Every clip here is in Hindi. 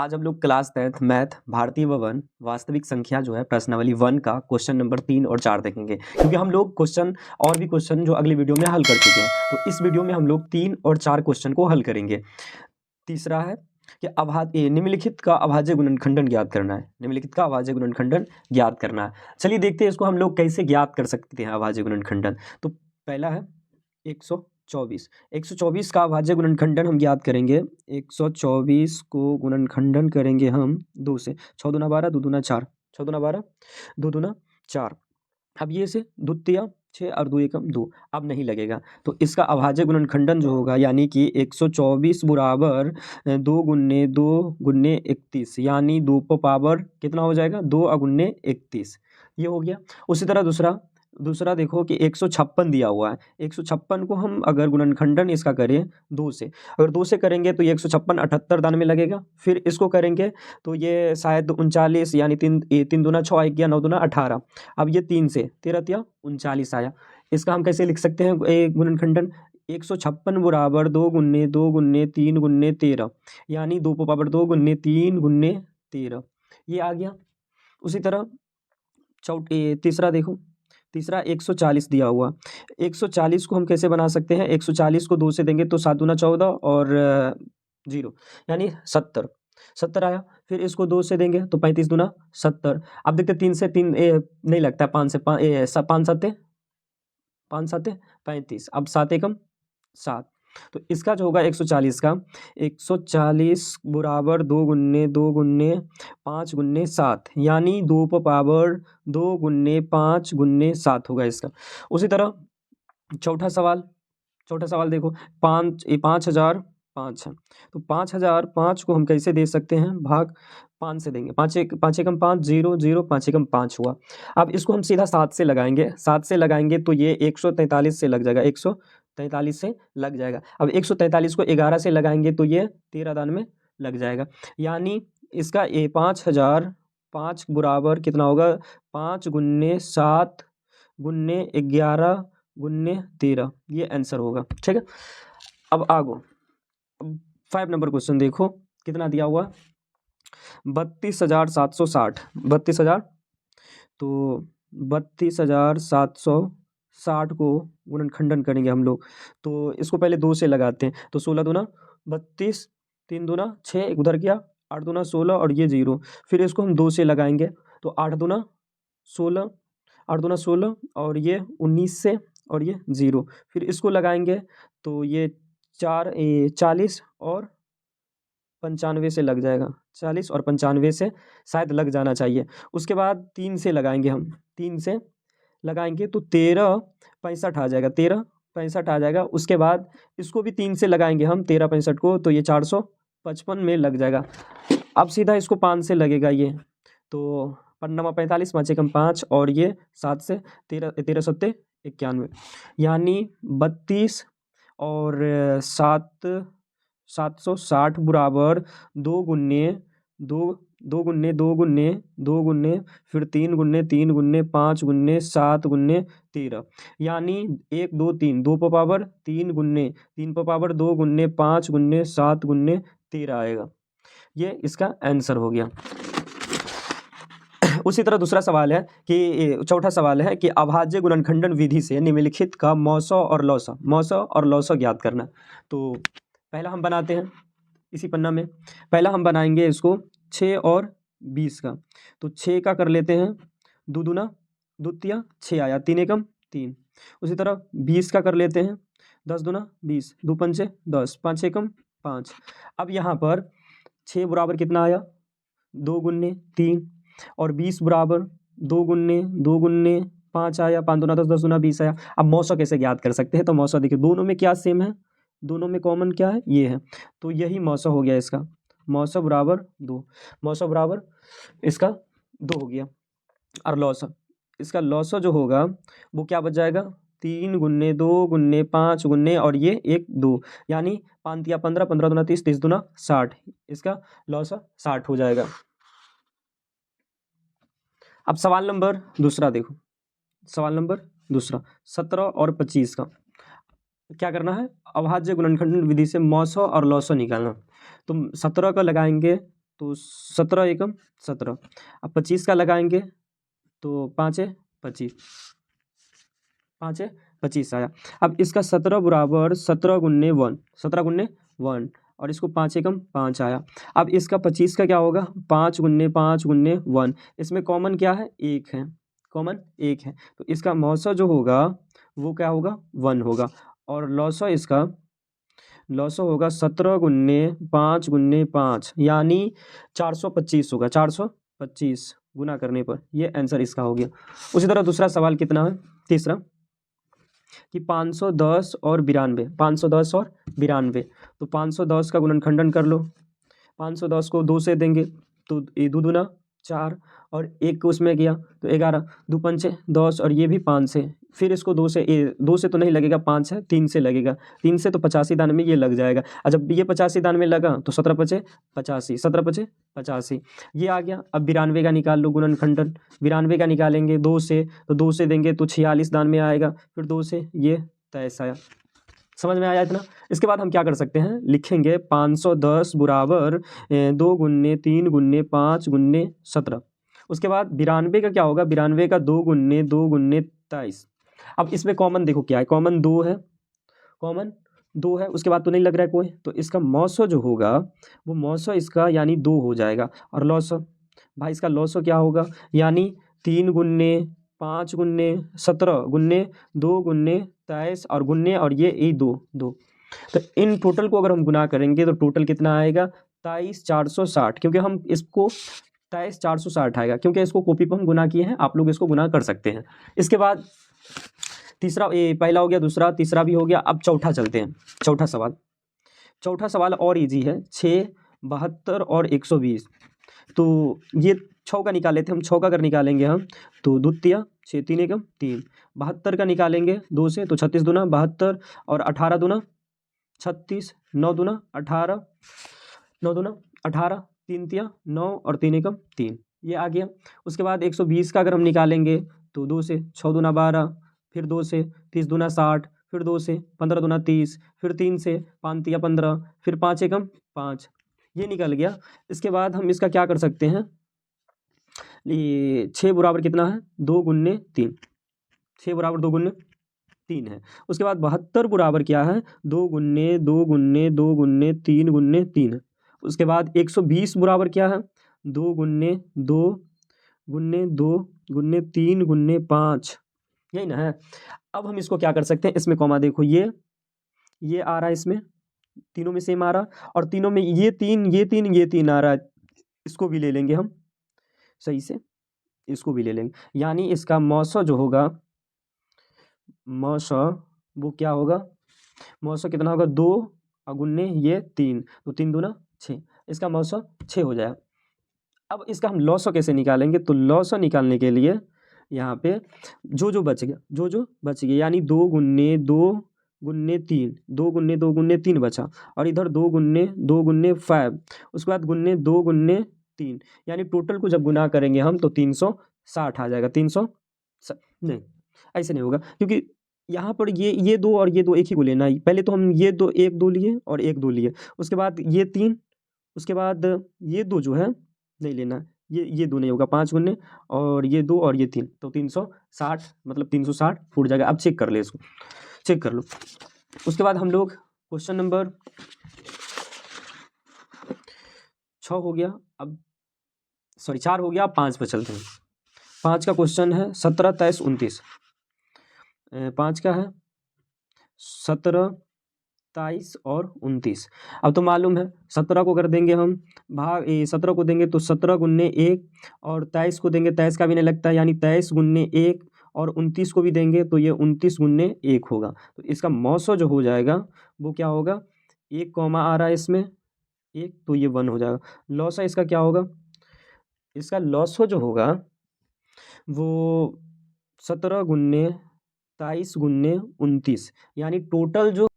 आज हम लोग क्लास 10th मैथ भारतीय भवन वास्तविक संख्या जो है प्रश्नावली 1 का क्वेश्चन नंबर 3 और 4 देखेंगे, क्योंकि हम लोग क्वेश्चन और भी क्वेश्चन जो अगले वीडियो में हल कर चुके हैं। तो इस वीडियो में हम लोग 3 और 4 क्वेश्चन को हल करेंगे। तीसरा है कि निम्नलिखित का अभाज्य गुणनखंडन ज्ञात करना है। निम्नलिखित का अभाज्य गुणनखंडन ज्ञात करना है। चलिए देखते हैं इसको हम लोग कैसे ज्ञात कर सकते हैं अभाज्य गुणनखंडन। तो पहला है 124 का अभाज्य गुणनखंडन हम ज्ञात करेंगे। 124 को गुणनखंडन करेंगे हम 2 से। 6 दूना 12, 2 दूना 4, 6 दूना 12, 2 दूना 4। अब ये से द्वितीय 6 और 2 एकम 2, अब नहीं लगेगा। तो इसका अभाज्य गुणनखंडन जो होगा यानी कि 124 बराबर 2 गुन्ने 2 गुन्ने 31, यानी 2 पर पावर कितना हो जाएगा 2 गुन्ने 31, ये हो गया। उसी तरह दूसरा देखो कि 156 दिया हुआ है। 156 को हम अगर गुणनखंडन इसका करें 2 से, अगर 2 से करेंगे तो ये 156 78 दान में लगेगा। फिर इसको करेंगे तो ये शायद 39, यानी 3 दूना 6 गया, 9 दूना 18। अब ये 3 से 13 39 आया। इसका हम कैसे लिख सकते हैं गुणनखंडन? 156 बराबर 2 गुन्ने 2 गुन्ने 3 गुन्ने 13, यानी 2 पर पावर 2 गुन्ने 3 गुन्ने 13, ये आ गया। उसी तरह तीसरा 140 दिया हुआ। 140 को हम कैसे बना सकते हैं? 140 को 2 से देंगे तो 7 दूना 14 और 0, यानी 70 आया। फिर इसको 2 से देंगे तो 35 दूना 70। अब देखते 3 से 3 नहीं लगता, 5 से 5 7 35, अब 7 एकम 7। तो इसका जो होगा 140 का 140 बराबर 2 गुन्ने 2 गुन्ने 5 गुन्ने 7, यानी 2 पर पावर 2 गुन्ने 5 गुन्ने 7 होगा इसका। उसी तरह चौथा सवाल देखो 5005 है। तो 5005 को हम कैसे दे सकते हैं? भाग 5 से देंगे। 5 एकम 5 0 0, 5 एकम 5 हुआ। अब इसको हम सीधा 7 से लगाएंगे। 7 से लगाएंगे तो ये 143 से लग जाएगा, 143 से लग जाएगा। अब 143 को 11 से लगाएंगे तो ये 13 दान में लग जाएगा, यानी इसका 5005 बराबर कितना होगा? 5 गुन्ने 7 गुन्ने 11 गुन्ने 13, ये आंसर होगा। ठीक है, अब आगो 5 नंबर क्वेश्चन देखो कितना दिया हुआ? 32,760। 32,000, तो 32,760 को गुणनखंडन करेंगे हम लोग। तो इसको पहले 2 से लगाते हैं। तो 16 दूना 32, 3 दूना 6, एक उधर गया, 8 दूना 16 और ये 0। फिर इसको हम 2 से लगाएंगे तो 8 दूना 16, 8 दूना 16 और ये 19 से और ये 0। फिर इसको लगाएंगे तो ये 40 और 95 से लग जाएगा। 40 और 95 से शायद लग जाना चाहिए। उसके बाद 3 से लगाएंगे हम। 3 से लगाएंगे तो 13 65 आ जाएगा, 13 65 आ जाएगा। उसके बाद इसको भी 3 से लगाएंगे हम 13 65 को, तो ये 455 में लग जाएगा। अब सीधा इसको 5 से लगेगा ये, तो 45 5 एकम 5 और ये 7 से 13 सत्ते 91, यानी 32 और 760 बराबर 2 गुन्ने 2 2 गुन्ने 2 गुन्ने 2 गुन्ने फिर 3 गुन्ने 3 गुन्ने 5 गुन्ने 7 गुन्ने 13, यानी 1 2 3 2 पर पावर 3 गुन्ने 3 पर पावर 2 गुन्ने 5 गुन्ने 7 गुन्ने 13 आएगा। ये इसका आंसर हो गया। उसी तरह दूसरा सवाल है कि चौथा सवाल है कि अभाज्य गुणनखंडन विधि से निम्नलिखित का मौसा और लौसा ज्ञात करना। तो पहला हम बनाते हैं इसी पन्ना में। पहला हम बनाएंगे इसको 6 और 20 का। तो 6 का कर लेते हैं, 2 दूना द्वितीय 6 आया, 3 एकम 3। उसी तरह 20 का कर लेते हैं, 10 दूना 20, 2 पंचे 10, 5 एकम 5। अब यहाँ पर 6 बराबर कितना आया? 2 गुन्ने 3, और 20 बराबर 2 गुन्ने 5 आया, 5 दूना 10, 10 दूना 20 आया। अब मौसा कैसे ज्ञात कर सकते हैं? तो मौसा देखिए दोनों में क्या सेम है, दोनों में कॉमन क्या है? ये है। तो यही मौसा हो गया इसका। मौसा बराबर 2, मौसा बराबर इसका 2 हो गया। और लौसा, इसका लौसा जो होगा वो क्या बच जाएगा? 3 गुन्ने 2 गुन्ने 5 गुन्ने और ये 1 2, यानी 5 या 15, 15 दूना 30, 30 दूना 60, इसका लौसा 60 हो जाएगा। अब सवाल नंबर दूसरा देखो, सवाल नंबर दूसरा 17 और 25 का क्या करना है? अभाज्य गुणनखंडन विधि से मौसा और लौसा निकालना। तो 17 का लगाएंगे तो 17 एकम 17। अब 25 का लगाएंगे तो 5 है 25, 5 है 25 आया। अब इसका 17 बराबर 17 गुन्ने 1, 17 गुन्ने 1, और इसको 5 एकम 5 आया। अब इसका 25 का क्या होगा, 5 गुन्ने 1। इसमें कॉमन क्या है, 1 है, कॉमन 1 है, तो इसका मौसा जो होगा वो क्या होगा, 1 होगा। और लौसा इसका लौसा होगा 17 गुन्ने 5 यानी 425 होगा, 425 गुना करने पर, ये आंसर इसका हो गया। उसी तरह दूसरा सवाल कितना है, तीसरा, कि 510 और 92, 510 और 92, तो 510 का गुणनखंडन कर लो। 510 को 2 से देंगे तो ये 2 दूना 4, और 1 को उसमें गया तो 11, 2 पंचे 10, और ये भी 5 से, फिर इसको 2 से, 2 से तो नहीं लगेगा, 5 है, 3 से लगेगा, 3 से तो 85 दान में ये लग जाएगा। और जब ये 85 दान में लगा तो 17 पचे 85, 17 पचे 85, ये आ गया। अब 92 का निकाल लो गुणनखंडन, 92 का निकालेंगे 2 से, तो 2 से देंगे तो 46 दान में आएगा, फिर 2 से ये 23 आया। समझ में आया इतना। इसके बाद हम क्या कर सकते हैं, लिखेंगे 510 बराबर 2 गुन्ने 3 गुन्ने 5 गुन्ने 17। उसके बाद 92 का क्या होगा, 92 का 2 गुन्ने 23। अब इसमें कॉमन देखो क्या है, कॉमन 2 है, कॉमन 2 है, उसके बाद तो नहीं लग रहा है कोई, तो इसका मौसो जो होगा वो मौसो इसका यानी 2 हो जाएगा। और लौसो भाई इसका लौसो क्या होगा, यानी 3 गुन्ने 5 गुन्ने 17 गुन्ने 2 गुन्ने 23, और गुन्ने और ये 2 2, तो इन टोटल को अगर हम गुना करेंगे तो टोटल कितना आएगा, 23,460, क्योंकि हम इसको 23,460 आएगा, क्योंकि इसको कॉपी पर हम गुना किए हैं, आप लोग इसको गुना कर सकते हैं। इसके बाद तीसरा, ये पहला हो गया, दूसरा तीसरा भी हो गया। अब चौथा चलते हैं, चौथा सवाल। चौथा सवाल और इजी है, 6, 72 और 120। तो ये 6 का निकाले थे हम, 6 का अगर निकालेंगे हम तो द्वितीय 6 3 एकम 3, 72 का निकालेंगे 2 से तो 36 दूना 72, और 18 दूना 36, 9 दूना 18, 9 दूना 18, 3 तिया 9, और 3 एकम 3, ये आ गया। उसके बाद 120 का अगर हम निकालेंगे तो 2 से 6 दूना 12, फिर 2 से 30 दूना 60, फिर 2 से 15 दूना 30, फिर 3 से 5 तिया 15, फिर 5 एकम 5, ये निकल गया। इसके बाद हम इसका क्या कर सकते हैं, ये 6 बराबर कितना है, 2 गुन्ने 3, 6 बराबर 2 गुन्ने 3 है। उसके बाद 72 बराबर क्या है, 2 गुन्ने 2 गुन्ने 2 गुन्ने 3 गुन्ने 3 है। उसके बाद 120 बराबर क्या है, 2 गुन्ने 2 गुन्ने 2 गुन्ने 3 गुन्ने 5, यही ना है। अब हम इसको क्या कर सकते हैं, इसमें कॉमा देखो, ये आ रहा है, इसमें तीनों में सेम आ रहा, और तीनों में ये 3 ये 3 ये 3 आ रहा है, इसको भी ले लेंगे हम, सही से इसको भी ले लेंगे, यानी इसका मौसा जो होगा, मौसा वो क्या होगा, मौसा कितना होगा, 2 गुन्ने ये 3, तो 3 दूना 6, इसका मौसा 6 हो जाएगा। अब इसका हम लौसा कैसे निकालेंगे, तो लौसा निकालने के लिए यहाँ पे जो बच गया, जो बच गया, यानी 2 गुन्ने 2 गुन्ने 3, 2 गुन्ने 2 गुन्ने 3 बचा, और इधर 2 गुन्ने 2 गुन्ने 5, उसके बाद गुन्ने 2 गुन्ने 3, यानी टोटल को जब गुना करेंगे हम तो 360 आ जाएगा। 300 नहीं, ऐसे नहीं होगा, क्योंकि यहाँ पर ये 2 और ये 2 एक ही को लेना है। पहले तो हम ये 2 1 2 लिए और 1 2 लिए, उसके बाद ये 3, उसके बाद ये 2 जो है नहीं लेना, ये 2 नहीं होगा, 5 गुन्ने और ये 2 और ये 3, तो 360, मतलब 360 फूट जाएगा। अब चेक कर ले, इसको चेक कर लो। उसके बाद हम लोग क्वेश्चन नंबर 6 हो गया, अब सॉरी 4 हो गया, अब 5 पर चलते हैं। 5 का क्वेश्चन है 17 23 29, 5 का है 17 23 और 29। अब तो मालूम है 17 को कर देंगे हम भाग 17 को देंगे तो 17 गुन्ने 1, और 23 को देंगे, 23 का भी नहीं लगता, यानी 23 गुन्ने 1, और 29 को भी देंगे तो ये 29 गुन्ने 1 होगा। तो इसका मौसो जो हो जाएगा वो क्या होगा, 1 कॉमा आ रहा है इसमें 1, तो ये 1 हो जाएगा। लौसा इसका क्या होगा, इसका लौसो जो होगा वो 17 गुन्ने 23 गुन्ने 29, यानी टोटल जो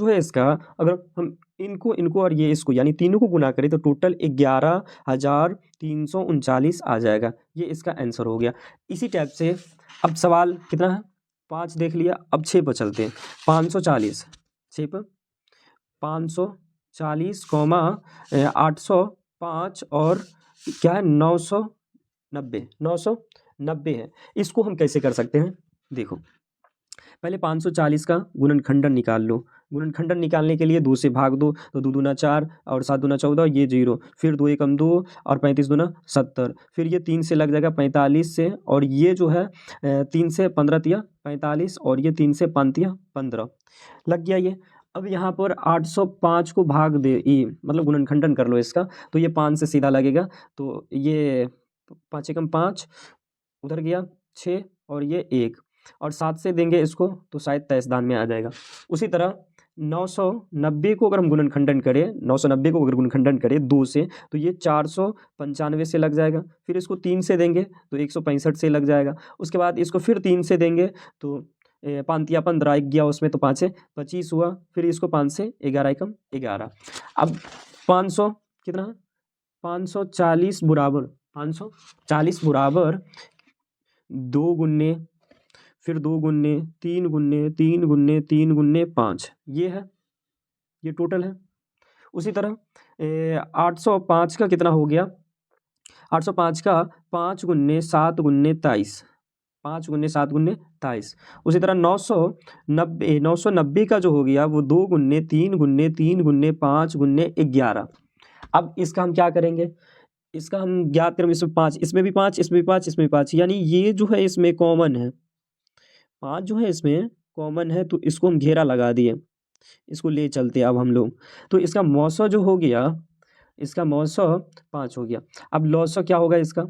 है इसका, अगर हम इनको और ये इसको यानी तीनों को गुना करें तो टोटल 11,339 आ जाएगा। ये इसका आंसर हो गया। इसी टाइप से अब सवाल कितना है, 5 देख लिया, अब 6 पर चलते हैं। 540, 6 पर 540, 800 5 और क्या है 990 है। इसको हम कैसे कर सकते हैं, देखो पहले 540 का गुणनखंडन निकाल लो। गुणनखंडन निकालने के लिए 2 से भाग दो, तो 2 दूना 4 और 7 दूना 14, ये 0, फिर 2 एकम 2 और 35 दूना 70, फिर ये 3 से लग जाएगा 45 से, और ये जो है 3 से 15 तिया 45 और ये 3 से 5 तिया 15 लग गया ये। अब यहाँ पर 805 को भाग दे मतलब गुणनखंडन कर लो इसका, तो ये 5 से सीधा लगेगा, तो ये 5 एकम 5 उधर गया 6 और ये 1 और 7 से देंगे इसको तो शायद तैसदान में आ जाएगा। उसी तरह 990 को अगर हम गुणनखंडन करें, 990 को अगर गुणनखंडन करें 2 से, तो ये 495 से लग जाएगा, फिर इसको 3 से देंगे तो 165 से लग जाएगा, उसके बाद इसको फिर 3 से देंगे तो 5 या 15 एक गया उसमें, तो 5 से 25 हुआ, फिर इसको 5 से 11 एकम 11। अब 500 कितना 540 बराबर 540 बराबर 2 गुन्ने, फिर 2 गुन्ने 3 गुन्ने 3 गुन्ने 3 गुन्ने 5, ये है, ये टोटल है। उसी तरह 805 का कितना हो गया, 805 का 5 गुन्ने 7 गुन्ने 23, 5 गुन्ने 7 गुन्ने 23। उसी तरह 990 का जो हो गया वो 2 गुन्ने 3 गुन्ने 3 गुन्ने 5 गुन्ने 11। अब इसका हम क्या करेंगे, इसका हम ज्ञात करेंगे, इसमें 5, इसमें भी 5, इसमें भी 5, इसमें भी 5, यानी ये जो है इसमें कॉमन है, 5 जो है इसमें कॉमन है, तो इसको हम घेरा लगा दिए, इसको ले चलते अब हम लोग, तो इसका मौसा जो हो गया, इसका मौसा 5 हो गया। अब लौसा क्या होगा, इसका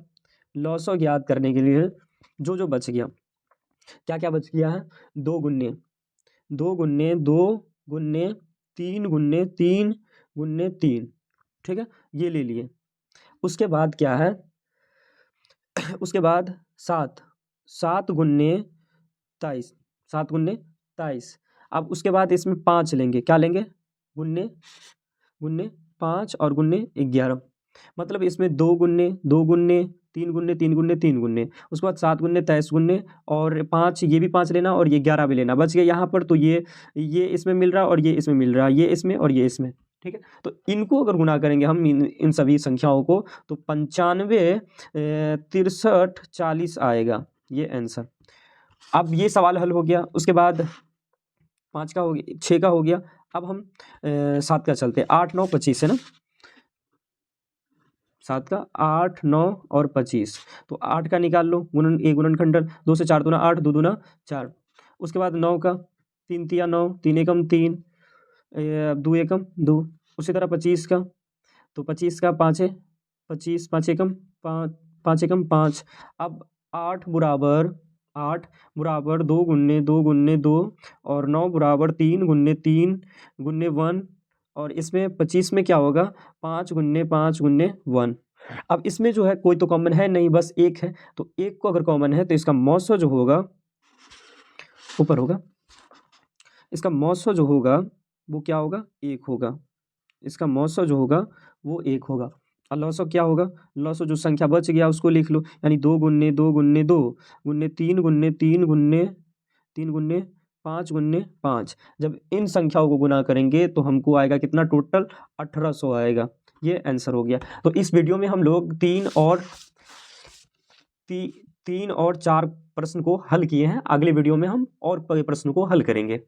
लौसा ज्ञात करने के लिए जो जो बच गया, क्या क्या बच गया है, 2 गुन्ने 2 गुन्ने 2 गुन्ने 3 गुन्ने 3 गुन्ने 3, ठीक है, ये ले लिए। उसके बाद क्या है, उसके बाद 7 गुन्ने 23, 7 गुन्ने 23। अब उसके बाद इसमें 5 लेंगे, क्या लेंगे, गुन्ने 5 और गुन्ने 11, मतलब इसमें 2 गुन्ने 2 गुन्ने 3 गुन्ने 3 गुन्ने 3 गुन्ने, उसके बाद 7 गुन्ने 23 गुन्ने और 5, ये भी 5 लेना और ये 11 भी लेना, बच गया यहाँ पर। तो ये इसमें मिल रहा है और ये इसमें मिल रहा है, ये इसमें और ये इसमें, ठीक है। तो इनको अगर गुना करेंगे हम इन सभी संख्याओं को, तो 95 63 40 आएगा ये आंसर। अब ये सवाल हल हो गया। उसके बाद 5 का हो गया, 6 का हो गया। अब हम 7 का चलते हैं, 8 9 25 है ना, 7 का 8 9 और 25, तो 8 का निकाल लो, गुणनखंडन, 2 से 4 दूना 8, 2 दूना 4। उसके बाद 9 का 3 तिया 9, 3 एकम 3, 2 एकम 2। उसी तरह 25 का, तो 25 का 5 है 25, 5 एकम 5, 5 एकम 5। अब 8 बराबर 2 गुन्ने 2 गुन्ने 2 और 9 बराबर 3 गुन्ने 3 गुन्ने 1, और इसमें 25 में क्या होगा, 5 गुन्ने 5 गुन्ने 1। अब इसमें जो है कोई तो कॉमन है नहीं, बस 1 है, तो 1 को अगर कॉमन है तो इसका मौसा जो होगा ऊपर होगा, इसका मौसा जो होगा वो क्या होगा, 1 होगा, इसका मौसा जो होगा वो 1 होगा। और लौसा क्या होगा, लौसा जो संख्या बच गया उसको लिख लो, यानी 2 गुन्ने 2 गुन्ने 2 गुन्ने 3 गुन्ने 3 गुन्ने 3 गुन्ने 5 गुन्ने 5। जब इन संख्याओं को गुना करेंगे तो हमको आएगा कितना, टोटल 1800 आएगा। ये आंसर हो गया। तो इस वीडियो में हम लोग 3 और 4 प्रश्न को हल किए हैं। अगले वीडियो में हम और प्रश्न को हल करेंगे।